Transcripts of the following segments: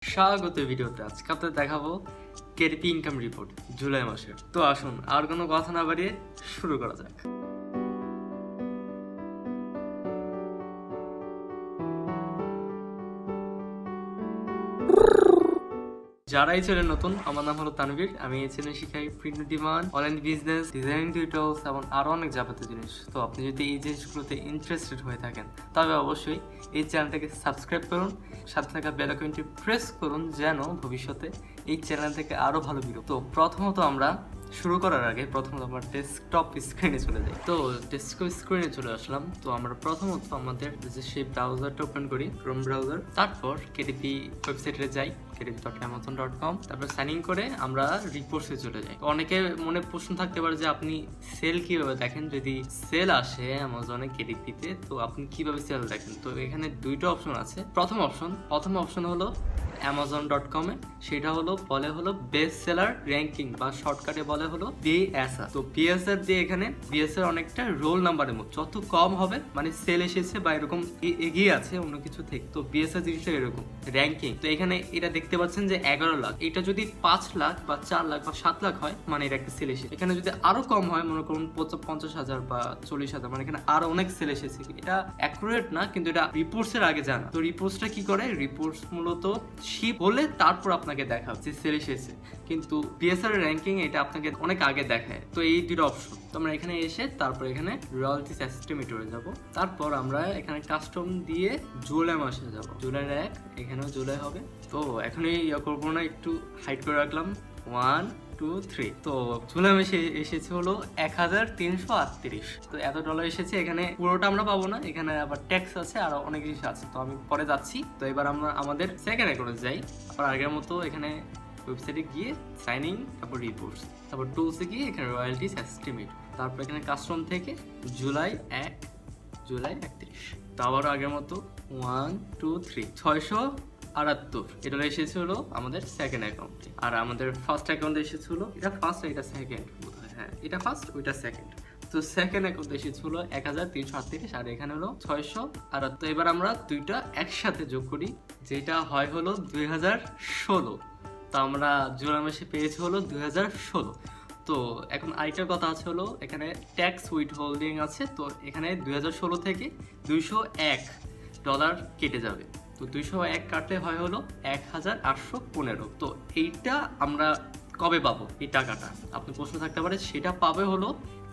স্বাগত ভিডিওতে। আজকে আপনাদের দেখাবো কেডিপি ইনকাম রিপোর্ট জুলাই মাসের। তো আসুন আর কোনো কথা না বাড়িয়ে শুরু করা যাক। যারা এই চ্যানেল নতুন, আমার নাম হলো তানভীর। আমি এই চ্যানেল শিখাই print demand, online business, designing tutorials এবং আরো অনেক যাবতীয় জিনিস। তো আপনি যদি এই জিনিসগুলোতে ইন্টারেস্টেড হয়ে থাকেন তবে অবশ্যই এই চ্যানেলটাকে সাবস্ক্রাইব করুন, সাথে থাকা বেল আইকনটি প্রেস করুন যেন ভবিষ্যতে এই চ্যানেল থেকে আরো ভালো ভিডিও। তো প্রথমত আমরা শুরু করার আগে আমরা ডেস্কটপ স্ক্রিনে চলে যাই। তো ডেস্কটপ স্ক্রিনে চলে আসলাম। তো আমরা প্রথমত আমাদের যে সেই ব্রাউজারটা ওপেন করি, ক্রোম ব্রাউজার। তারপর কেডিপি ওয়েবসাইটে যাই, kdp.amazon.com। তারপর সাইন ইন করে আমরা রিপোর্টসে চলে যাই। অনেকে মনে প্রশ্ন থাকতে পারে যে আপনি সেল কিভাবে দেখেন। যদি সেল আসে অ্যামাজনে কেডিপিতে, তো আপনি কিভাবে সেল দেখেন? তো এখানে দুইটা অপশন আছে। প্রথম অপশন হলো amazon.com এ, সেটা বলে বেস্ট সেলার র্যাঙ্কিং বা শর্টকাটে বলে বিএসআর। তো বিএসআর দিয়ে এখানে বিএসআর অনেকটা রোল নাম্বারের মতো, যত কম হবে মানে সেল এসেছে বা এরকম এগিয়ে আছে অন্য কিছু থেকে, তো বিএসআর জিনিসটা এরকম র্যাঙ্কিং। তো এখানে এটা দেখতে পাচ্ছেন যে 11 লাখ। এটা যদি 5 লাখ বা 4 লাখ বা 7 লাখ হয় মানে এটা একটা সেল এসেছে। এখানে যদি আরো কম হয়, মনে করুন 50,000 বা 40,000, মানে এখানে আরো অনেক সেল এসেছে। এটা অ্যাকুরেট না, কিন্তু এটা রিপোর্টস এর আগে জানা। তো রিপোর্টসটা কি করে? রিপোর্টস মূলত শিপ হলে তারপর আপনাকে দেখাবে যে সেল এসেছে, কিন্তু বিএসআর র্যাঙ্কিং এটা আপনাকে অনেক আগে দেখায়। তো এই দুটো অপশন। তো আমরা এখানে এসে তারপর এখানে রয়্যালটিস এস্টিমেটরে যাব। তারপর আমরা এখানে কাস্টম দিয়ে জুলাই মাসে যাব। জুলাই 1, এখানেও জুলাই হবে। তো এখন করবো না, একটু হাইড করে রাখলাম। 1 2 3। তো জুলাই মাসে এসেছে 1338। তো এত ডলার এসেছে। এখানে পুরোটা আমরা পাবো না, এখানে আবার ট্যাক্স আছে আর অনেক জিনিস আছে। তো আমি পরে যাচ্ছি। তো এবার আমরা আমাদের সেকেন্ড অ্যাকাউন্টে যাই। আবার আগের মতো এখানে ওয়েবসাইটে গিয়ে সাইন ইন, তারপর রিপোর্টস, তারপর টুলসে গিয়ে এখানে রয়্যালটিস এস্টিমেট, তারপর এখানে কাস্টম থেকে জুলাই 31। তো আবার আগের মতো 1 2 3 678 এটা এসেছে আমাদের সেকেন্ড অ্যাকাউন্টে। আর আমাদের ফার্স্ট অ্যাকাউন্টে এসেছিল, এটা ফার্স্ট এটা সেকেন্ড বোধহয়, হ্যাঁ এটা ফার্স্ট ওইটা সেকেন্ড। তো সেকেন্ড অ্যাকাউন্টে এসেছিল 1338 আর এখানে 678। এবার আমরা দুইটা একসাথে যোগ করি, যেটা হয় 2016। তো আমরা জুলাই মাসে পেয়েছি 2016। তো এখন আরেকটা কথা আছে এখানে ট্যাক্স উইথ হোল্ডিং আছে। তো এখানে 2016 থেকে $201 কেটে যাবে। তো 201 কাটলে হয় 1815। তো এইটা আমরা কবে পাবো এই টাকাটা? আপনি প্রশ্ন থাকতে পারে। সেটা পাবে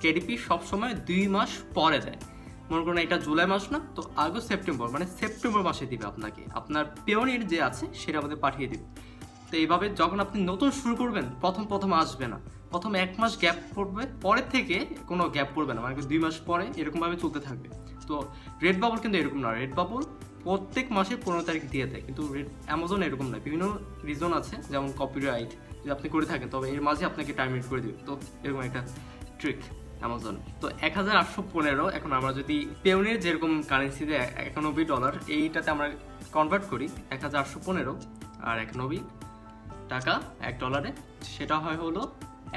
কেডিপি সবসময় 2 মাস পরে দেয়। মনে করুন এটা জুলাই মাস না, তো আগস্ট সেপ্টেম্বর, মানে সেপ্টেম্বর মাসে দিবে আপনাকে। আপনার পেওনির যে আছে সেটা আমাদের পাঠিয়ে দিবে। তো এইভাবে যখন আপনি নতুন শুরু করবেন, প্রথম আসবে না, প্রথম 1 মাস গ্যাপ পড়বে, পরের থেকে কোনো গ্যাপ পড়বে না, মানে 2 মাস পরে এরকমভাবে চলতে থাকবে। তো রেড বাবল কিন্তু এরকম না। রেড বাবল প্রত্যেক মাসে 15 তারিখ দিয়ে দেয়, কিন্তু অ্যামাজন এরকম না। বিভিন্ন রিজন আছে, যেমন কপিরাইট যদি আপনি করে থাকেন তবে এর মাঝে আপনাকে টার্মিনেট করে দেবে। তো এরকম একটা ট্রিক অ্যামাজন। তো 1815। এখন আমরা যদি পেওনির যেরকম কারেন্সিতে $91 এইটাতে আমরা কনভার্ট করি 1815 আর 91 টাকা $1, সেটা হয়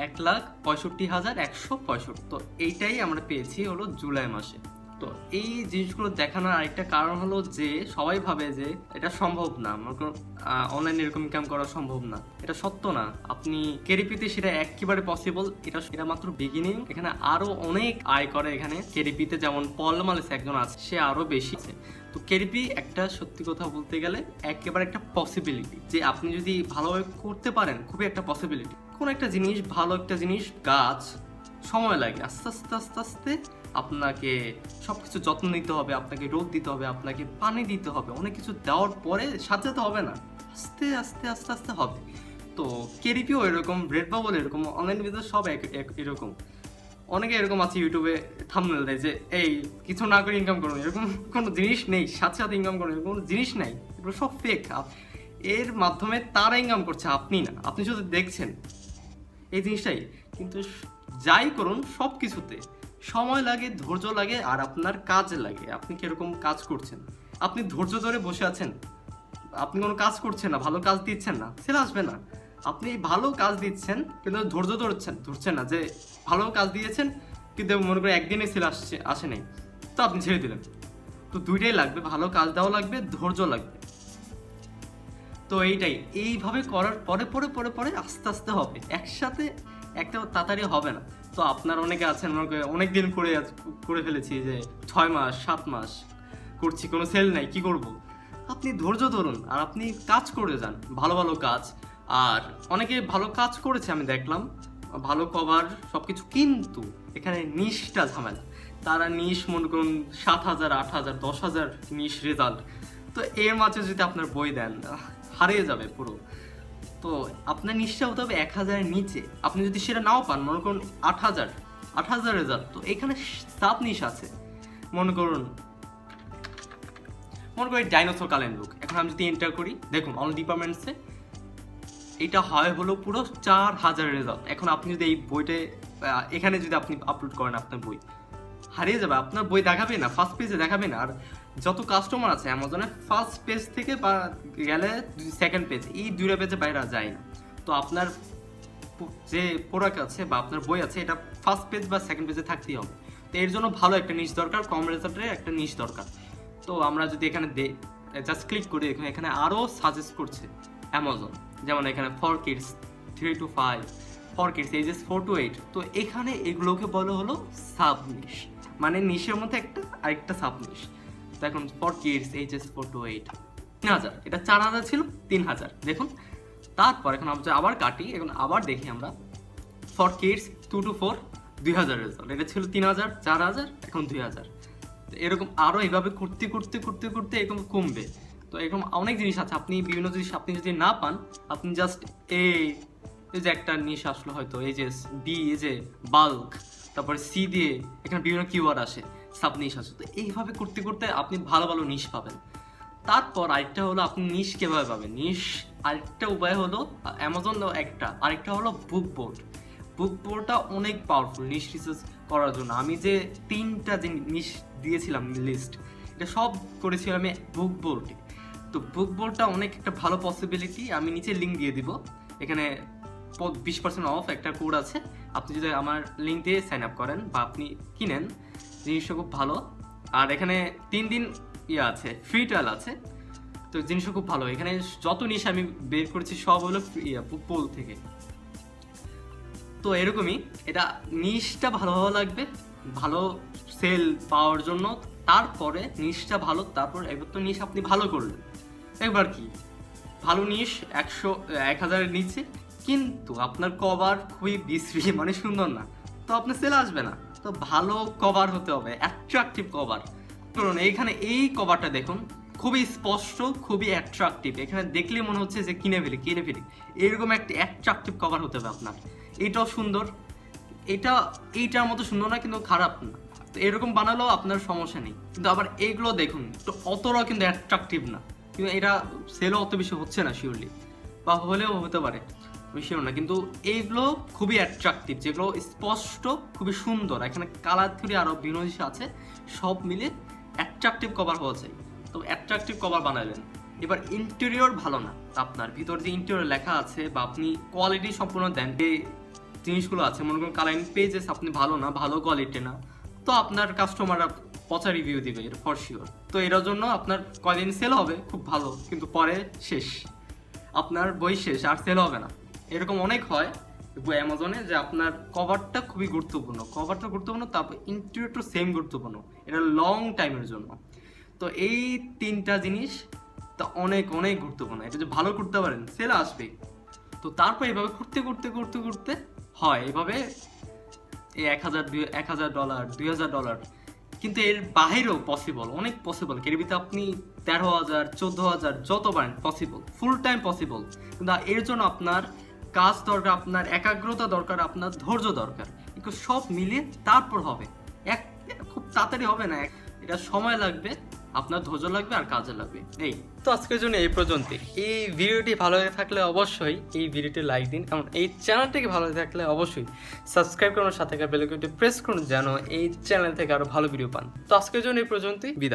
$1,65,165। তো এইটাই আমরা পেয়েছি জুলাই মাসে। তো এই জিনিসগুলো দেখানোর আরেকটা কারণ যে সবাই ভাবে যে এটা সম্ভব না, অনলাইনে এরকম ইনকাম করা সম্ভব না। এটা সত্য না। আপনি কেডিপিতে সেটা একেবারে পসিবল। এটা মাত্র বিগিনিং। এখানে আরো অনেক আয় করে। এখানে কেডিপিতে যেমন পল মালেস একজন আছে, সে আরো বেশি আছে। তো কেডিপি একটা সত্যি কথা বলতে গেলে একেবারে একটা পসিবিলিটি, যে আপনি যদি ভালোভাবে করতে পারেন, খুবই একটা পসিবিলিটি। কোন একটা জিনিস, ভালো একটা জিনিস, গাছ সময় লাগে। আস্তে আস্তে আস্তে আস্তে আপনাকে সবকিছু যত্ন নিতে হবে, আপনাকে রোদ দিতে হবে, আপনাকে পানি দিতে হবে, অনেক কিছু দেওয়ার পরে সাজাতে হবে না, আস্তে আস্তে আস্তে আস্তে হবে। তো কেডিপিও এরকম, রেড বাবল এরকম, অনলাইন বিজনেস সব এরকম। অনেকে এরকম আছে ইউটিউবে থাম্বনেল দেয় যে এই কিছু না করে ইনকাম করুন, এরকম কোনো জিনিস নেই। সাথে সাথে ইনকাম করুন, এরকম কোনো জিনিস নাই। এগুলো সব ফেক। এর মাধ্যমে তারা ইনকাম করছে, আপনি না। আপনি শুধু দেখছেন এই জিনিসটাই। কিন্তু যাই করুন সব কিছুতে সময় লাগে, ধৈর্য লাগে, আর আপনার কাজ লাগে। আপনি কিরকম কাজ করছেন? আপনি ধৈর্য ধরে বসে আছেন, আপনি কোনো কাজ করছেন না, ভালো কাজ দিচ্ছেন না, সেল আসবে না। আপনি ভালো কাজ দিচ্ছেন কিন্তু ধৈর্য ধরছেন না, যে ভালো কাজ দিয়েছেন কিন্তু মনে করে একদিনে সেল আসে নাই, তো আপনি ছেড়ে দিলেন। তো দুইটাই লাগবে, ভালো কাজ দেওয়া লাগবে, ধৈর্য লাগবে। তো এইটাই, এইভাবে করার পরে পরে পরে পরে আস্তে আস্তে হবে, একসাথে একটা তাড়াতাড়ি হবে না। তো আপনার অনেকে আছেন অনেক দিন করে ফেলেছি যে 6 মাস 7 মাস করছি, কোনো সেল নাই, কি করব? আপনি ধৈর্য ধরুন আর আপনি কাজ করে যান, ভালো ভালো কাজ। আর অনেকে ভালো কাজ করেছে আমি দেখলাম, ভালো কভার সব কিছু, কিন্তু এখানে নিশটা ঝামেলা। তারা নিশ মনে করুন 7,000 8,000 10,000 নিশ রেজাল্ট। তো এর মাঝে যদি আপনার বই দেন হারিয়ে যাবে পুরো। তো আপনার নিশ্চয় হতে হবে 1,000-এর নিচে। আপনি যদি সেটা নাও পান, মনে করুন 8,000 রেজাল্ট, তো এখানে সাব নিশ আছে। মনে করুন ডাইনোসর কালেন্ড বুক। এখন আমি যদি এন্টার করি, দেখুন অল ডিপার্টমেন্টসে এটা হয় হলো পুরো 4,000 রেজাল্ট। এখন আপনি যদি এই বইটা এখানে যদি আপনি আপলোড করেন, আপনার বই হারিয়ে যাবে, আপনার বই দেখাবে না, ফার্স্ট পেজে দেখাবে না। আর যত কাস্টমার আছে অ্যামাজনে, ফার্স্ট পেজ থেকে বা গেলে সেকেন্ড পেজ, এই দুইটা পেজে বাইরে যায় না। তো আপনার যে প্রোডাক্ট আছে বা আপনার বই আছে, এটা ফার্স্ট পেজ বা সেকেন্ড পেজে থাকতেই হবে। তো এর জন্য ভালো একটা নিশ দরকার, কম রেজাল্টের একটা নিশ দরকার। তো আমরা যদি এখানে জাস্ট ক্লিক করি, এখানে আরও সাজেস্ট করছে অ্যামাজন, যেমন এখানে 4 kids 3 to 5, 4 kids ages 4 to 8। তো এখানে এগুলোকে বলা হলো সাব নিশ, মানে নিশের মধ্যে আরেকটা সাব নিশ। তো এখন 4 kids ages 4 to 8 3,000, এটা 4,000 ছিল 3,000, দেখুন। তারপর এখন আমরা আবার কাটি, এখন আবার দেখি আমরা 4 kids 2 to 4 2,000 রেজাল্ট। এটা ছিল 3,000 4,000, এখন 2,000। এরকম আরও এইভাবে করতে করতে করতে করতে এরকম কমবে। তো এরকম অনেক জিনিস আছে, আপনি বিভিন্ন জিনিস আপনি যদি না পান, আপনি জাস্ট এই যে একটা নিশ আসলো হয়তো, এই যে বি, এই যে বাল্ক, তারপরে সি দিয়ে এখানে বিভিন্ন কিওয়ার্ড আসে, সাব নিশ আসে। তো এইভাবে করতে করতে আপনি ভালো ভালো নিশ পাবেন। তারপর আরেকটা হলো আপনি নিশ কীভাবে পাবেন। নিশ আরেকটা উপায় হলো অ্যামাজন একটা, আরেকটা হলো বুকবোল্টটা অনেক পাওয়ারফুল নিশ রিসার্চ করার জন্য। আমি যে 3টা যে নিশ দিয়েছিলাম লিস্ট, এটা সব করেছিলাম আমি বুকবোল্টে। তো বুকবোল্টটা অনেক একটা ভালো পসিবিলিটি, আমি নিচে লিঙ্ক দিয়ে দিব। এখানে 20% অফ একটা কোড আছে, আপনি যদি আমার লিঙ্ক দিয়ে সাইন আপ করেন বা আপনি কিনেন, জিনিসটা খুব ভালো। আর এখানে 3 দিন আছে, ফ্রি ট্রায়াল আছে। তো জিনিসটা খুব ভালো। এখানে যত নিশ আমি বের করেছি সব হলো বুকবোল্ট থেকে। তো এরকমই, এটা নিশটা ভালোভাবে লাগবে ভালো সেল পাওয়ার জন্য। তারপরে নিশটা ভালো, তারপর এবার তো নিশ আপনি ভালো করলেন, একবার কি ভালো নিশ 1,000-এর নিচে, কিন্তু আপনার কভার খুবই বিশ্রী, মানে সুন্দর না, তো আপনার সেল আসবে না। তো ভালো কভার হতে হবে, অ্যাট্রাকটিভ কভার। ধরুন এইখানে এই কভারটা দেখুন, খুবই স্পষ্ট, খুবই অ্যাট্রাকটিভ। এখানে দেখলে মনে হচ্ছে যে কিনে ফেলি, এরকম একটা অ্যাট্রাকটিভ কভার হতে হবে আপনার। এটাও সুন্দর, এইটার মতো সুন্দর না, কিন্তু খারাপ না। তো এরকম বানালেও আপনার সমস্যা নেই। কিন্তু আবার এইগুলো দেখুন, তো অতটাও কিন্তু অ্যাট্রাকটিভ না, কিন্তু এটা সেলও অত বেশি হচ্ছে না শিওরলি, বা হলেও হতে পারে, আমি শিওর না। কিন্তু এইগুলো খুবই অ্যাট্রাকটিভ, যেগুলো স্পষ্ট, খুবই সুন্দর। এখানে কালার থিওরি আরও বিভিন্ন জিনিস আছে, সব মিলে অ্যাট্রাকটিভ কভার হওয়া চাই। তো অ্যাট্রাকটিভ কভার বানালেন। এবার ইন্টেরিয়র ভালো না, আপনার ভিতর যে ইন্টেরিয়র লেখা আছে বা আপনি কোয়ালিটি সম্পূর্ণ দেন, এই জিনিসগুলো আছে, মনে করুন কালারিং পেজেস আপনি ভালো না, ভালো কোয়ালিটি না, তো আপনার কাস্টমাররা পচা রিভিউ দিবে, এটা ফর শিওর। তো এটার জন্য আপনার কয়দিন সেল হবে খুব ভালো, কিন্তু পরে শেষ, আপনার বই শেষ, আর সেল হবে না। এরকম অনেক হয় অ্যামাজনে, যে আপনার কভারটা খুবই গুরুত্বপূর্ণ, তারপর ইন্টেরিয়রটা সেম গুরুত্বপূর্ণ, এটা লং টাইমের জন্য। তো এই 3টা জিনিস তা অনেক অনেক গুরুত্বপূর্ণ, এটা যে ভালো করতে পারেন সেল আসবে। তো তারপর এভাবে করতে হয়, এভাবে এই $1,000 $2,000, কিন্তু এর বাহিরেও পসিবল, অনেক পসিবল। এর আপনি 13,000 14,000 যত পারেন পসিবল, ফুল টাইম পসিবল। কিন্তু এর জন্য আপনার কাজ দরকার, আপনার একাগ্রতা দরকার, আপনার ধৈর্য দরকার, একটু সব মিলিয়ে তারপর হবে। খুব তাড়াতাড়ি হবে না, এটা সময় লাগবে, আপনার ধৈর্য লাগবে আর কাজে লাগবে। এই তো আজকের জন্য এই পর্যন্তই। এই ভিডিওটি ভালো লেগে থাকলে অবশ্যই এই ভিডিওটি লাইক দিন, এবং এই চ্যানেলটিকে ভালো লেগে থাকলে অবশ্যই সাবস্ক্রাইব করুন, সাথে বেল আইকনটি প্রেস করুন, যেন এই চ্যানেল থেকে আরো ভালো ভিডিও পান। তো আজকের জন্য এই পর্যন্তই, বিদায়।